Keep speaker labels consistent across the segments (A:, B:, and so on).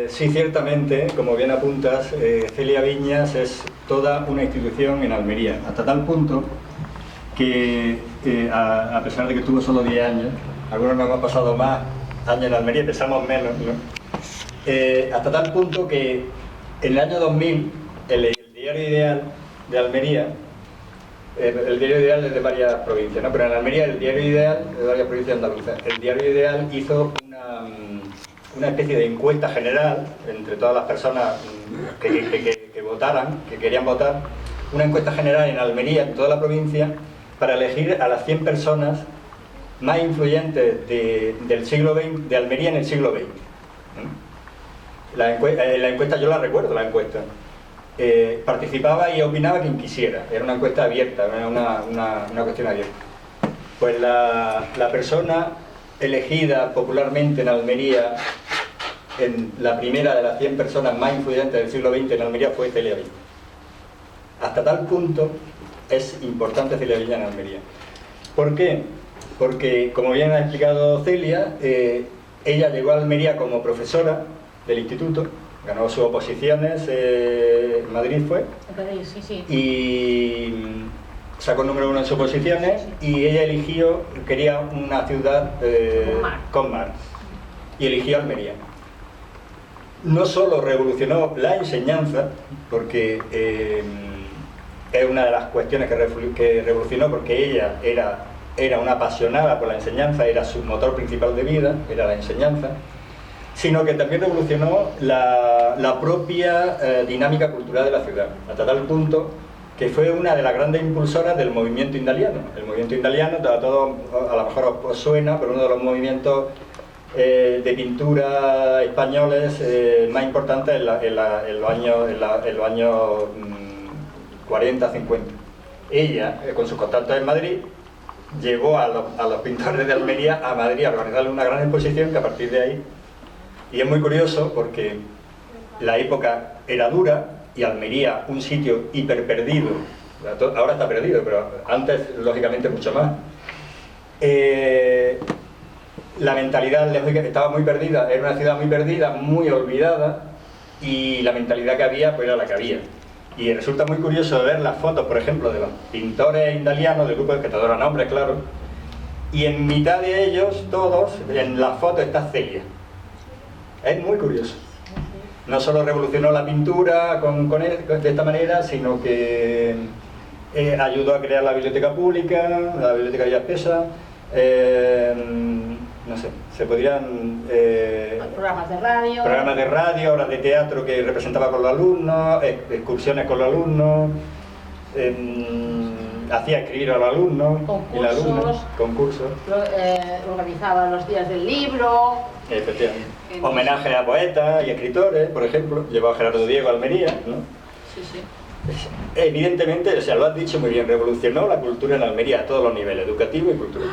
A: Sí, ciertamente, como bien apuntas, Celia Viñas es toda una institución en Almería, hasta tal punto que, a pesar de que tuvo solo 10 años, algunos nos hemos pasado más años en Almería, pensamos menos, ¿no? Hasta tal punto que en el año 2000, el Diario Ideal de Almería, el Diario Ideal es de varias provincias, ¿no? Pero en Almería el Diario Ideal es de varias provincias andaluzas. El Diario Ideal hizo una especie de encuesta general entre todas las personas que votaran, que querían votar, una encuesta general en Almería, en toda la provincia, para elegir a las 100 personas más influyentes del siglo XX, de Almería en el siglo XX. La encuesta yo la recuerdo, la encuesta. Participaba y opinaba quien quisiera, era una encuesta abierta, era una cuestión abierta. Pues la persona elegida popularmente en Almería, en la primera de las 100 personas más influyentes del siglo XX en Almería, fue Celia Viñas. Hasta tal punto es importante Celia Viñas en Almería. ¿Por qué? Porque, como bien ha explicado Celia, ella llegó a Almería como profesora del instituto, ganó sus oposiciones, en Madrid fue,
B: Sí, sí.
A: y sacó número 1 en sus oposiciones, y ella eligió, quería una ciudad con mar, y eligió Almería. No solo revolucionó la enseñanza, porque es una de las cuestiones que revolucionó, porque ella era una apasionada por la enseñanza, era su motor principal de vida, era la enseñanza, sino que también revolucionó la propia dinámica cultural de la ciudad, hasta tal punto que fue una de las grandes impulsoras del movimiento indaliano. El movimiento indaliano, a todos a lo mejor os suena, pero uno de los movimientos de pintura españoles más importantes en los años 40, 50. Ella, con sus contactos en Madrid, llevó a los pintores de Almería a Madrid a organizarle una gran exposición que a partir de ahí. Y es muy curioso porque la época era dura y Almería, un sitio hiper perdido, ahora está perdido, pero antes lógicamente mucho más. La mentalidad estaba muy perdida, era una ciudad muy perdida, muy olvidada, y la mentalidad que había pues era la que había. Y resulta muy curioso ver las fotos, por ejemplo, de los pintores indalianos, del grupo que te adora nombres, claro, y en mitad de ellos, todos, en la foto está Celia. Es muy curioso. No solo revolucionó la pintura de esta manera, sino que ayudó a crear la biblioteca pública, la biblioteca de Villapesa, no sé, se podrían...
B: programas de radio.
A: Programas de radio, obras de teatro que representaba con los alumnos, excursiones con los alumnos, hacía escribir a los alumnos y las alumnas, concursos.
B: Organizaba los días del libro.
A: Efectivamente. Homenaje a poetas y escritores, por ejemplo, llevó a Gerardo Diego a Almería, ¿no?
B: Sí, sí.
A: Evidentemente, o sea, lo has dicho muy bien, revolucionó la cultura en Almería a todos los niveles, educativo y cultural.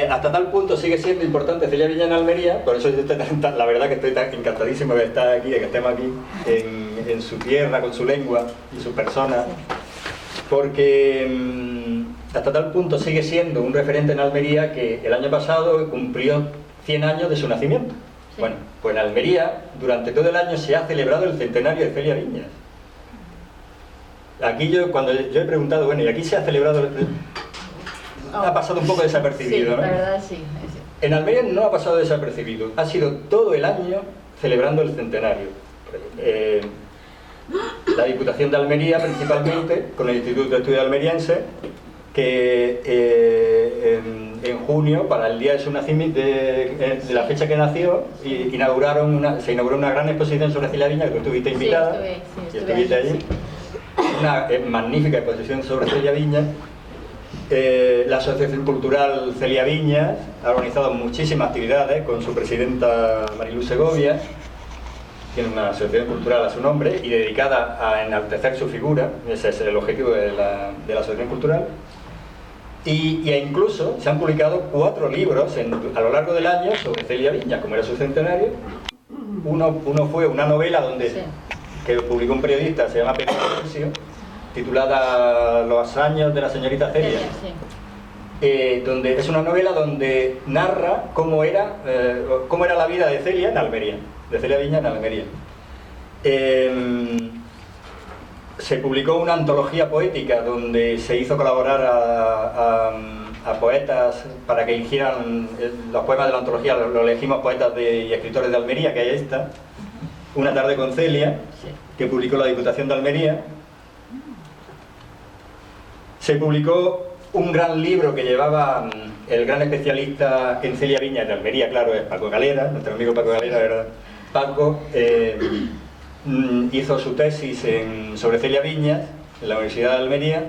A: Hasta tal punto sigue siendo importante Celia Viñas en Almería, por eso yo la verdad que estoy tan encantadísimo de estar aquí, de que estemos aquí, en su tierra, con su lengua y su persona, porque hasta tal punto sigue siendo un referente en Almería que el año pasado cumplió 100 años de su nacimiento. Sí. Bueno, pues en Almería durante todo el año se ha celebrado el centenario de Celia Viñas. Aquí cuando yo he preguntado, bueno, ¿y aquí se ha celebrado? Ha pasado un poco desapercibido,
B: sí,
A: ¿no?
B: La verdad sí.
A: En Almería no ha pasado desapercibido, ha sido todo el año celebrando el centenario. La Diputación de Almería principalmente, con el Instituto de Estudios Almeriense, que en junio, para el día de su nacimiento, de la fecha que nació, se inauguró una gran exposición sobre Celia Viñas, que tú estuviste invitada, y estuviste allí. Una magnífica exposición sobre Celia Viñas. La Asociación Cultural Celia Viñas ha organizado muchísimas actividades con su presidenta Mariluz Segovia. Tiene una asociación cultural a su nombre y dedicada a enaltecer su figura. Ese es el objetivo de la asociación cultural. Y incluso se han publicado 4 libros a lo largo del año sobre Celia Viñas, como era su centenario. Uno fue una novela que publicó un periodista, se llama Pedro Tercio, titulada Los años de la señorita Celia. donde es una novela donde narra cómo era la vida de Celia en Almería, de Celia Viñas en Almería. Se publicó una antología poética donde se hizo colaborar a poetas para que eligieran los poemas de la antología, lo elegimos poetas y escritores de Almería, que hay esta, Una tarde con Celia, que publicó la Diputación de Almería. Se publicó un gran libro que llevaba el gran especialista en Celia Viñas de Almería, claro, es Paco Galera, nuestro amigo Paco Galera, ¿verdad? Paco hizo su tesis sobre Celia Viñas en la Universidad de Almería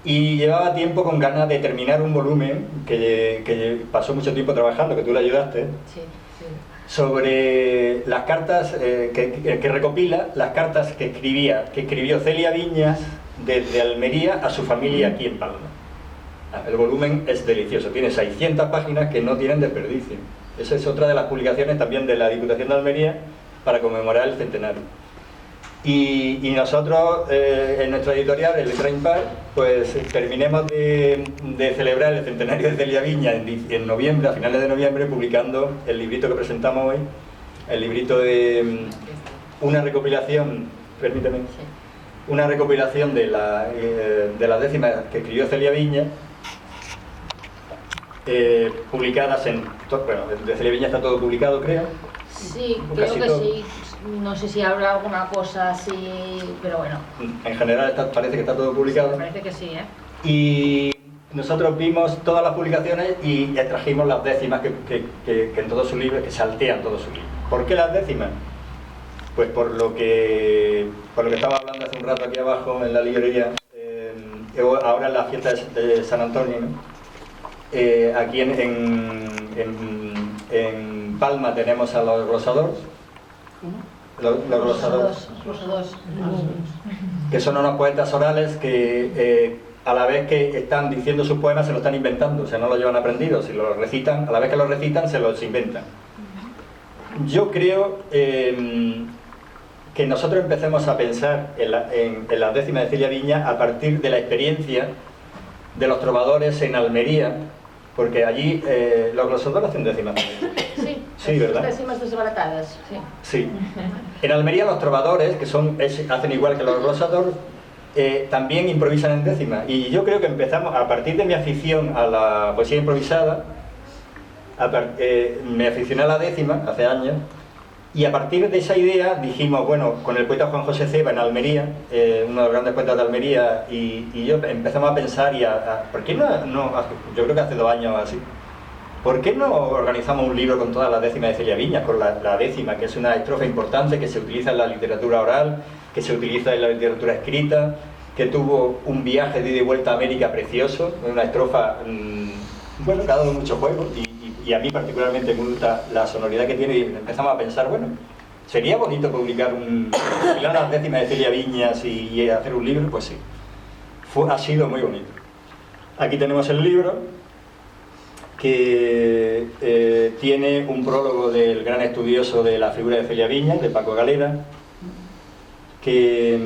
A: y llevaba tiempo con ganas de terminar un volumen que pasó mucho tiempo trabajando, que tú le ayudaste,
B: Sí, sí.
A: sobre las cartas, que recopila las cartas que escribió Celia Viñas desde Almería a su familia aquí en Palma. El volumen es delicioso, tiene 600 páginas que no tienen desperdicio. Esa es otra de las publicaciones también de la Diputación de Almería para conmemorar el centenario. Y nosotros, en nuestra editorial, el Letra Impar, pues terminemos de celebrar el centenario de Celia Viñas en noviembre, a finales de noviembre, publicando el librito que presentamos hoy, el librito de una recopilación, permíteme, una recopilación de las décimas que escribió Celia Viñas, publicadas bueno, de Celia Viñas está todo publicado, creo.
B: Sí, creo que
A: todo.
B: sí. No sé si habrá alguna cosa así, pero bueno.
A: En general parece que está todo publicado.
B: Sí, parece que sí, ¿eh?
A: Y nosotros vimos todas las publicaciones y extrajimos las décimas que en todos sus libros, que saltean todos sus libros. ¿Por qué las décimas? Pues por lo que estaba hablando hace un rato aquí abajo en la librería, ahora en la fiesta de San Antonio, ¿no? Aquí en Palma tenemos a los glosadores. Los glosadores, que son unos poetas orales que a la vez que están diciendo sus poemas se lo están inventando, o sea, no lo llevan aprendido, si lo recitan, a la vez que lo recitan se los inventan. Yo creo que nosotros empecemos a pensar en las décimas de Celia Viñas a partir de la experiencia de los trovadores en Almería, porque allí los glosadores hacen décimas también. Sí, ¿verdad?
B: Décimas desbaratadas, sí.
A: Sí. En Almería los trovadores, que hacen igual que los glosadores, también improvisan en décimas. Y yo creo que empezamos, a partir de mi afición a la poesía improvisada, me aficioné a la décima hace años, y a partir de esa idea dijimos, bueno, con el poeta Juan José Ceba en Almería, uno de los grandes poetas de Almería, y yo empezamos a pensar, ¿por qué no? Yo creo que hace 2 años así. ¿Por qué no organizamos un libro con todas las décimas de Celia Viñas, con la décima, que es una estrofa importante que se utiliza en la literatura oral, que se utiliza en la literatura escrita, que tuvo un viaje de ida y vuelta a América precioso, una estrofa, bueno, que ha dado mucho juego, y a mí particularmente me gusta la sonoridad que tiene, y empezamos a pensar, bueno, sería bonito publicar las décimas de Celia Viñas y hacer un libro, pues sí, ha sido muy bonito. Aquí tenemos el libro, que tiene un prólogo del gran estudioso de la figura de Celia Viñas, de Paco Galera, que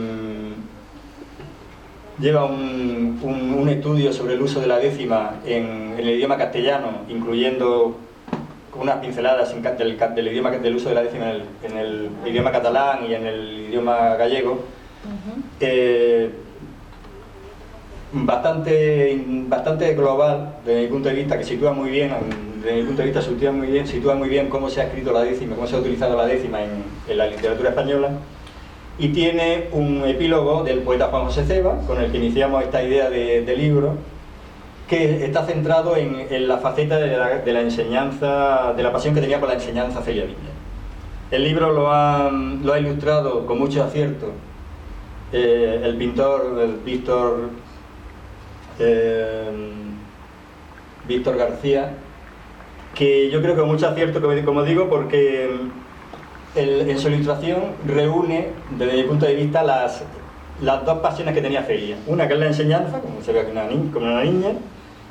A: lleva un estudio sobre el uso de la décima en el idioma castellano, incluyendo unas pinceladas del uso de la décima en el idioma catalán y en el idioma gallego. Bastante global desde mi punto de vista, que sitúa muy bien, sitúa muy bien cómo se ha escrito la décima, cómo se ha utilizado la décima en la literatura española, y tiene un epílogo del poeta Juan José Ceba, con el que iniciamos esta idea de libro, que está centrado en la faceta de la enseñanza, de la pasión que tenía por la enseñanza Celia Viñas. El libro lo ha ilustrado con mucho acierto el pintor Víctor García, que yo creo que mucho acierto, como digo, porque en su ilustración reúne, desde mi punto de vista, las 2 pasiones que tenía Celia. Una que es la enseñanza, como se ve aquí como una niña,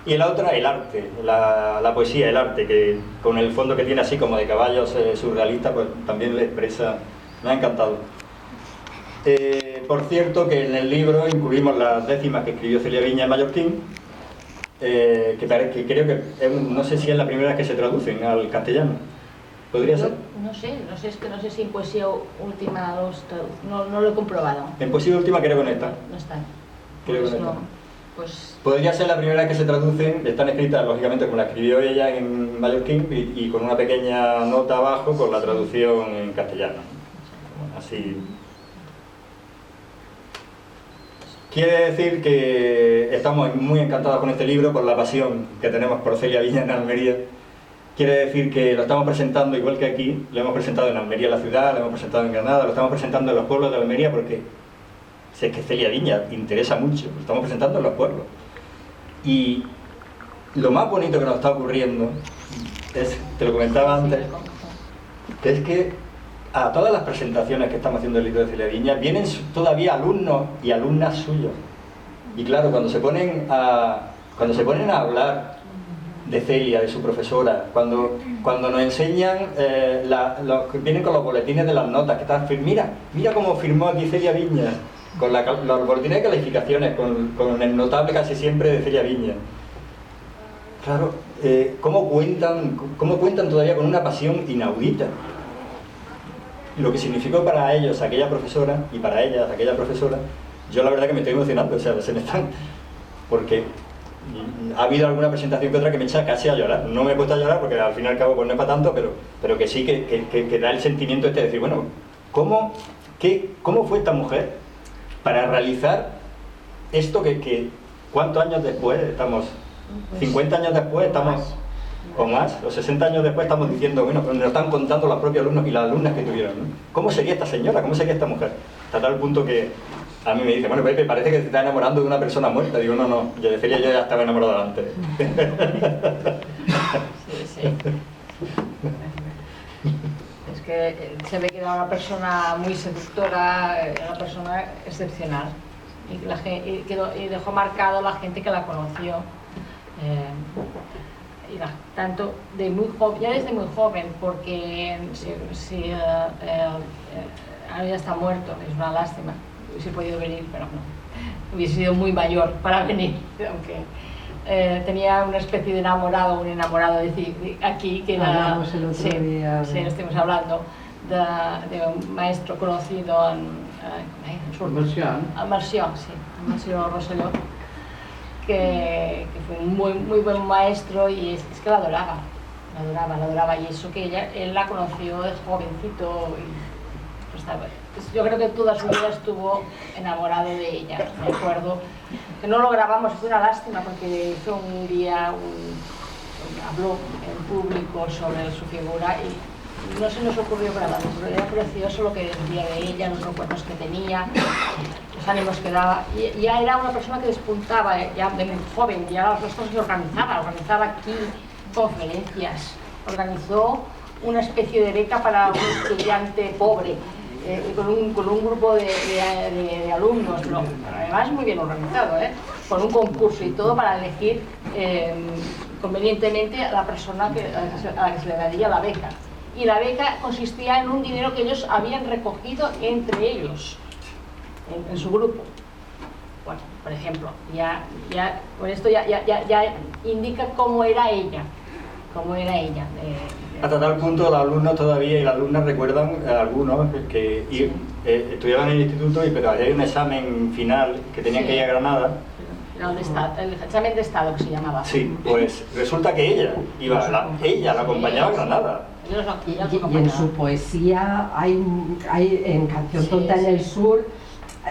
A: y la otra el arte, la poesía, el arte, que con el fondo que tiene así como de caballos surrealistas, pues también le expresa, me ha encantado. Por cierto, que en el libro incluimos las décimas que escribió Celia Viñas en mallorquín, que creo que no sé si es la primera vez que se traducen al castellano. ¿Podría ser?
B: No sé, es que no sé si en poesía última no lo he comprobado.
A: En poesía última creo que no está.
B: No está.
A: Creo que no está.
B: Pues...
A: Podría ser la primera vez que se traducen, están escritas lógicamente como la escribió ella en mallorquín y con una pequeña nota abajo con la traducción en castellano. Así. Quiere decir que estamos muy encantados con este libro por la pasión que tenemos por Celia Viñas en Almería. Quiere decir que lo estamos presentando igual que aquí, lo hemos presentado en Almería, la ciudad, lo hemos presentado en Granada, lo estamos presentando en los pueblos de Almería porque sé que Celia Viñas interesa mucho, lo estamos presentando en los pueblos. Y lo más bonito que nos está ocurriendo es, te lo comentaba antes, que es que a todas las presentaciones que estamos haciendo del libro de Celia Viñas vienen todavía alumnos y alumnas suyos. Y claro, cuando se ponen a hablar de Celia, de su profesora, cuando nos enseñan, vienen con los boletines de las notas, que están, mira cómo firmó aquí Celia Viñas, con los boletines de calificaciones, con el notable casi siempre de Celia Viñas. Claro, cómo cuentan todavía con una pasión inaudita. Lo que significó para ellos aquella profesora, y para ellas aquella profesora, yo la verdad que me estoy emocionando, o sea, se me están... Porque ha habido alguna presentación que otra que me echa casi a llorar. No me he puesto a llorar porque al fin y al cabo pues no es para tanto, pero que sí que da el sentimiento este de decir, bueno, ¿cómo fue esta mujer para realizar esto que ¿cuántos años después estamos? 50 años después estamos, o más, o 60 años después estamos diciendo, bueno, nos están contando los propios alumnos y las alumnas que tuvieron, ¿no? ¿Cómo sería esta señora? ¿Cómo sería esta mujer? Hasta tal punto que a mí me dice, bueno, Pepe, parece que te estás enamorando de una persona muerta. Digo, no, yo de Celia yo ya estaba enamorado antes.
B: Sí. Es que se ve que era una persona muy seductora, una persona excepcional. Y dejó marcado la gente que la conoció. Tanto de muy joven, ya desde muy joven, porque ahora ya está muerto, es una lástima. Hubiese podido venir, pero no. Hubiese sido muy mayor para venir, aunque tenía una especie de enamorado, un enamorado aquí que era...
C: Hablamos el otro día.
B: Sí, estuvimos hablando de un maestro conocido en Marción, sí, Marció Rosselló, que fue un muy buen maestro y es que la adoraba, y eso que él la conoció de jovencito y pues, yo creo que toda su vida estuvo enamorado de ella. Me acuerdo que no lo grabamos, fue una lástima porque hizo un día habló en público sobre su figura y no se nos ocurrió grabarlo, pero era precioso lo que decía de ella, los recuerdos que tenía, los ánimos que daba. Y ya era una persona que despuntaba, ya de muy joven, ya las cosas que organizaba aquí conferencias, organizó una especie de beca para un estudiante pobre, con un grupo de alumnos, pero además muy bien organizado, con un concurso y todo para elegir convenientemente a la persona a la que se le daría la beca. Y la beca consistía en un dinero que ellos habían recogido entre ellos, en su grupo. Bueno, por ejemplo, con esto ya indica cómo era ella.
A: Hasta tal punto los alumnos todavía y las alumnas recuerdan algunos que estudiaban en el instituto, pero hay un examen final que tenían que ir a Granada.
B: El examen de Estado que se llamaba.
A: Sí, pues resulta que ella la acompañaba a Granada.
C: Y en su poesía hay en Canción Tonta en el Sur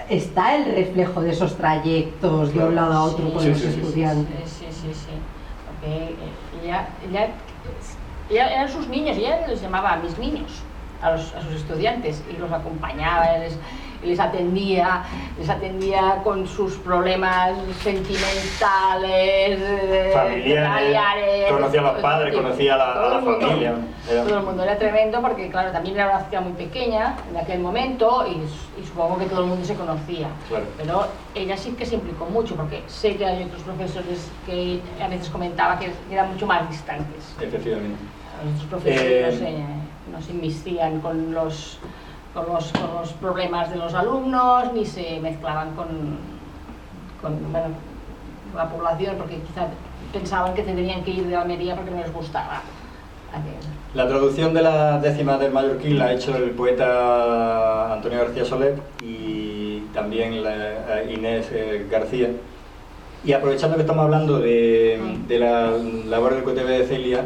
C: está el reflejo de esos trayectos de un lado a otro con los estudiantes.
B: Sí. Porque ella eran sus niños, ella les llamaba mis niños a sus estudiantes y los acompañaba, les atendía con sus problemas sentimentales,
A: familiares, conocía a los padres, conocía a la familia.
B: Todo el mundo era tremendo porque, claro, también era una ciudad muy pequeña en aquel momento y supongo que todo el mundo se conocía. Claro. Pero ella sí que se implicó mucho porque sé que hay otros profesores que a veces comentaba que eran mucho más distantes.
A: Efectivamente.
B: Los profesores no se inmistían con los problemas de los alumnos, ni se mezclaban la población, porque quizás pensaban que se tenían que ir de Almería porque no les gustaba.
A: La traducción de la décima del mallorquín la ha hecho el poeta Antonio García Soler y también Inés García. Y aprovechando que estamos hablando de la labor del COTV de Celia,